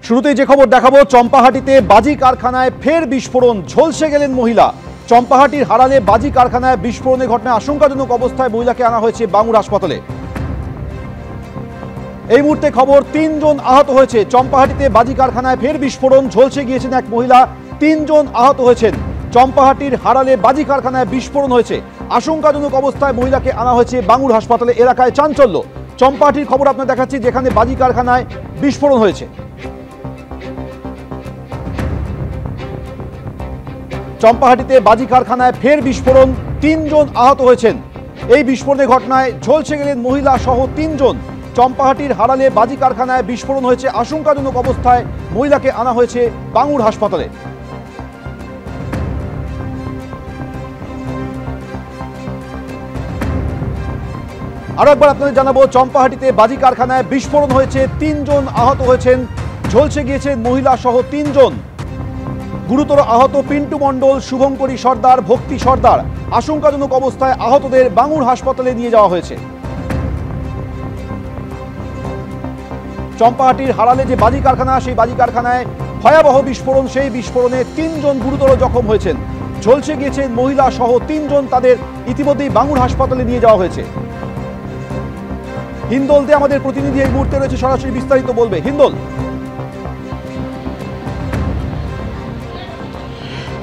শুরুতেই যে খবর দেখাবো, চম্পাহাটিতে বাজি কারখানায় ফের বিস্ফোরণ, ঝলসে গেলেন মহিলা। চম্পাহাটির হারালে বাজি কারখানায় বিস্ফোরণের ঘটনায় আশঙ্কাজনক অবস্থায় মহিলাকে আনা হয়েছে বাঙুর হাসপাতালে। এই মুহূর্তে খবর, ৩ জন আহত হয়েছে। চম্পাহাটিতে বাজি কারখানায় ফের বিস্ফোরণ, ঝলসে গিয়েছেন এক মহিলা, ৩ জন আহত হয়েছেন। চম্পাহাটির হারালে বাজি কারখানায় বিস্ফোরণ হয়েছে, আশঙ্কাজনক অবস্থায় মহিলাকে আনা হয়েছে বাঙুর হাসপাতালে। এলাকায় চাঞ্চল্য। চম্পাহাটির খবর আপনার দেখাচ্ছি, যেখানে বাজি কারখানায় বিস্ফোরণ হয়েছে। চম্পাহাটিতে বাজি কারখানায় ফের বিস্ফোরণ, ৩ জন আহত হয়েছেন। এই বিস্ফোরণের ঘটনায় ঝলসে গেলেন মহিলা সহ ৩ জন। চম্পাহাটির হারালে বাজি কারখানায় বিস্ফোরণ হয়েছে, আশঙ্কাজনক অবস্থায় মহিলাকে আনা হয়েছে বাঙুর হাসপাতালে। আরো একবার আপনাদের জানাবো, চম্পাহাটিতে বাজি কারখানায় বিস্ফোরণ হয়েছে, ৩ জন আহত হয়েছেন। ঝলসে গিয়েছেন মহিলা সহ ৩ জন। গুরুতর আহত পিন্টু মণ্ডল, শুভঙ্করী সর্দার, ভক্তি সর্দার। আশঙ্কাজনক অবস্থায় আহতদের বাঙুর হাসপাতালে নিয়ে যাওয়া হয়েছে। চম্পাহাটির হারালে যে বাজি কারখানা, সেই বাজি কারখানায় ভয়াবহ বিস্ফোরণ। সেই বিস্ফোরণে ৩ জন গুরুতর জখম হয়েছেন। ঝলসে গিয়েছেন মহিলা সহ ৩ জন। তাদের ইতিমধ্যেই বাঙুর হাসপাতালে নিয়ে যাওয়া হয়েছে। হিন্দল দে আমাদের প্রতিনিধি এই মুহূর্তে রয়েছে, সরাসরি বিস্তারিত বলবে। হিন্দল।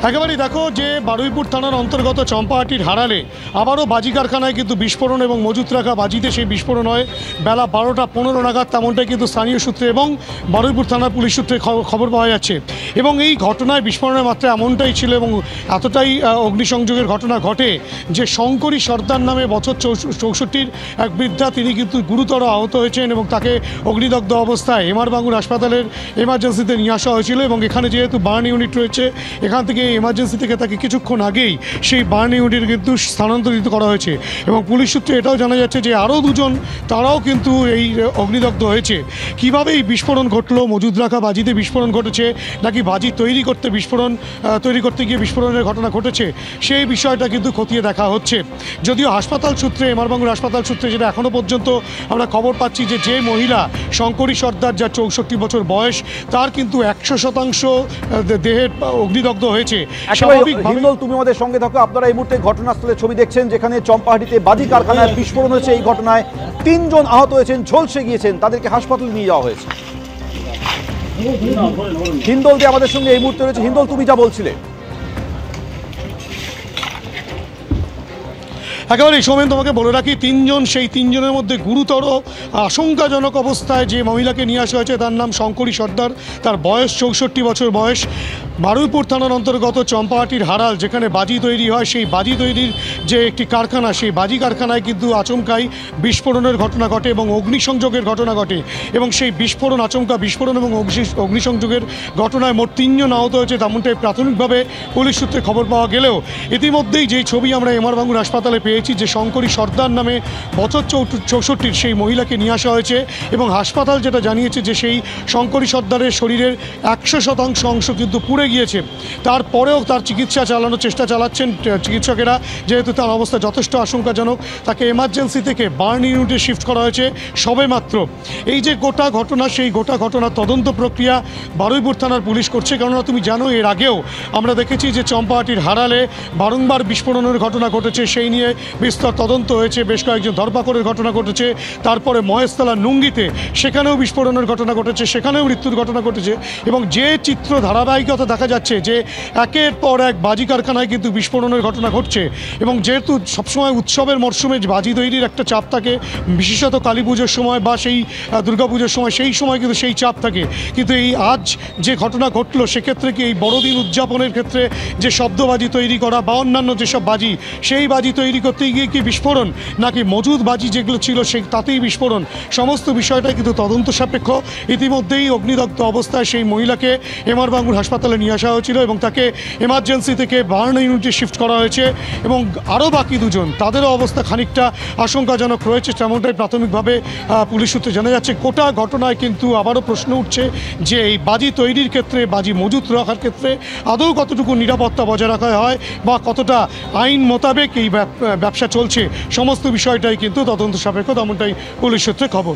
একেবারেই দেখো যে বারুইপুর থানার অন্তর্গত চম্পাহাটির হারালে আবারও বাজি কারখানায় কিন্তু বিস্ফোরণ এবং মজুত রাখা বাজিতে সেই বিস্ফোরণ হয় বেলা 12টা 15 নাগাদ, তেমনটাই কিন্তু স্থানীয় সূত্রে এবং বারুইপুর থানার পুলিশ সূত্রে খবর পাওয়া যাচ্ছে। এবং এই ঘটনায় বিস্ফোরণের মাত্রা এমনটাই ছিল এবং এতটাই অগ্নিসংযোগের ঘটনা ঘটে যে শঙ্করী সর্দার নামে বছর 64 এক বৃদ্ধা, তিনি কিন্তু গুরুতর আহত হয়েছেন এবং তাকে অগ্নিদগ্ধ অবস্থায় এমআর বাঙুর হাসপাতালের এমার্জেন্সিতে নিয়ে আসা হয়েছিল। এবং এখানে যেহেতু বার্ন ইউনিট রয়েছে, এখান থেকে এমার্জেন্সি থেকে তাকে কিছুক্ষণ আগেই সেই বার্ন ইউনিট কিন্তু স্থানান্তরিত করা হয়েছে। এবং পুলিশ সূত্রে এটাও জানা যাচ্ছে যে আরও 2 জন তারাও কিন্তু এই অগ্নিদগ্ধ হয়েছে। কিভাবে এই বিস্ফোরণ ঘটলো, মজুদ রাখা বাজিতে বিস্ফোরণ ঘটেছে নাকি বাজি তৈরি করতে গিয়ে বিস্ফোরণের ঘটনা ঘটেছে, সেই বিষয়টা কিন্তু খতিয়ে দেখা হচ্ছে। যদিও হাসপাতাল সূত্রে, এমআর বাঙুর হাসপাতাল সূত্রে যেটা এখনও পর্যন্ত আমরা খবর পাচ্ছি যে মহিলা শঙ্করী সর্দার, যার 64 বছর বয়স, তার কিন্তু 100% দেহের অগ্নিদগ্ধ হয়েছে। হিন্দল, তুমি আমাদের সঙ্গে থাকো। আপনারা এই মুহূর্তে ঘটনাস্থলের ছবি দেখছেন, যেখানে চম্পাহাটিতে বাজি কারখানায় বিস্ফোরণ হয়েছে। এই ঘটনায় 3 জন আহত হয়েছেন, ঝলসে গিয়েছেন, তাদেরকে হাসপাতালে নিয়ে যাওয়া হয়েছে। হিন্দল দে আমাদের সঙ্গে এই মুহূর্তে রয়েছে। হিন্দল, তুমি যা বলছিলে। একেবারে সৌমেন, তোমাকে বলে রাখি, 3 জন, সেই 3 জনের মধ্যে গুরুতর আশঙ্কাজনক অবস্থায় যে মহিলাকে নিয়ে আসা হয়েছে তার নাম শঙ্করী সর্দার, তার বয়স 64 বছর বয়স। বারুইপুর থানার অন্তর্গত চম্পাহাটির হারাল, যেখানে বাজি তৈরি হয়, সেই বাজি তৈরির যে একটি কারখানা, সেই বাজি কারখানায় কিন্তু আচমকাই বিস্ফোরণের ঘটনা ঘটে এবং অগ্নিসংযোগের ঘটনা ঘটে। এবং সেই আচমকা বিস্ফোরণ এবং অগ্নিসংযোগের ঘটনায় মোট 3 জন আহত হয়েছে, তেমনটাই প্রাথমিকভাবে পুলিশ সূত্রে খবর পাওয়া গেলেও ইতিমধ্যেই যেই ছবি আমরা এমআর বাঙুর হাসপাতালে পেয়েছি, যে শঙ্করী সর্দার নামে বছর 64 সেই মহিলাকে নিয়ে আসা হয়েছে। এবং হাসপাতাল যেটা জানিয়েছে যে সেই শঙ্করী সর্দারের শরীরের 100% অংশ কিন্তু পুড়ে গিয়েছে। তারপরেও তার চিকিৎসা চালানোর চেষ্টা চালাচ্ছেন চিকিৎসকেরা, যেহেতু তার অবস্থা যথেষ্ট আশঙ্কাজনক। তাকে এমার্জেন্সি থেকে বার্ন ইউনিটে শিফট করা হয়েছে সবেমাত্র। এই যে গোটা ঘটনা, সেই গোটা ঘটনার তদন্ত প্রক্রিয়া বারুইপুর থানার পুলিশ করছে। কেননা তুমি জানো, এর আগেও আমরা দেখেছি যে চম্পাহাটির হারালে বারংবার বিস্ফোরণের ঘটনা ঘটেছে, সেই নিয়ে বিস্তর তদন্ত হয়েছে, বেশ কয়েকজন ধরপাকড়ের ঘটনা ঘটেছে। তারপরে মহেশতলা নুঙ্গিতে সেখানেও বিস্ফোরণের ঘটনা ঘটেছে, সেখানেও মৃত্যুর ঘটনা ঘটেছে। এবং যে চিত্র ধারাবাহিকতা দেখা যাচ্ছে যে একের পর এক বাজি কারখানায় কিন্তু বিস্ফোরণের ঘটনা ঘটছে। এবং যেহেতু সবসময় উৎসবের মরশুমে বাজি তৈরির একটা চাপ থাকে, বিশেষত কালী পুজোর সময় বা সেই দুর্গাপুজোর সময়, সেই সময় কিন্তু সেই চাপ থাকে। কিন্তু এই আজ যে ঘটনা ঘটলো, সেক্ষেত্রে কি এই বড়দিন উদযাপনের ক্ষেত্রে যে শব্দবাজি তৈরি করা বা অন্যান্য যেসব বাজি, সেই বাজি তৈরি করতে গিয়ে কি বিস্ফোরণ, নাকি মজুদ বাজি যেগুলো ছিল সেই তাতেই বিস্ফোরণ, সমস্ত বিষয়টাই কিন্তু তদন্ত সাপেক্ষ। ইতিমধ্যেই অগ্নিদগ্ধ অবস্থায় সেই মহিলাকে এমআর বাঙুর হাসপাতালে নিয়ে আসা হয়েছিল এবং তাকে এমার্জেন্সি থেকে বার্ন ইউনিটে শিফট করা হয়েছে। এবং আরও বাকি 2 জন, তাদেরও অবস্থা খানিকটা আশঙ্কাজনক রয়েছে, তেমনটাই প্রাথমিকভাবে পুলিশ সূত্রে জানা যাচ্ছে। গোটা ঘটনায় কিন্তু আবারও প্রশ্ন উঠছে যে এই বাজি তৈরির ক্ষেত্রে, বাজি মজুত রাখার ক্ষেত্রে আদৌ কতটুকু নিরাপত্তা বজায় রাখা হয় বা কতটা আইন মোতাবেক এই ব্যবসা চলছে, সমস্ত বিষয়টাই কিন্তু তদন্ত সাপেক্ষ, তেমনটাই পুলিশ সূত্রে খবর।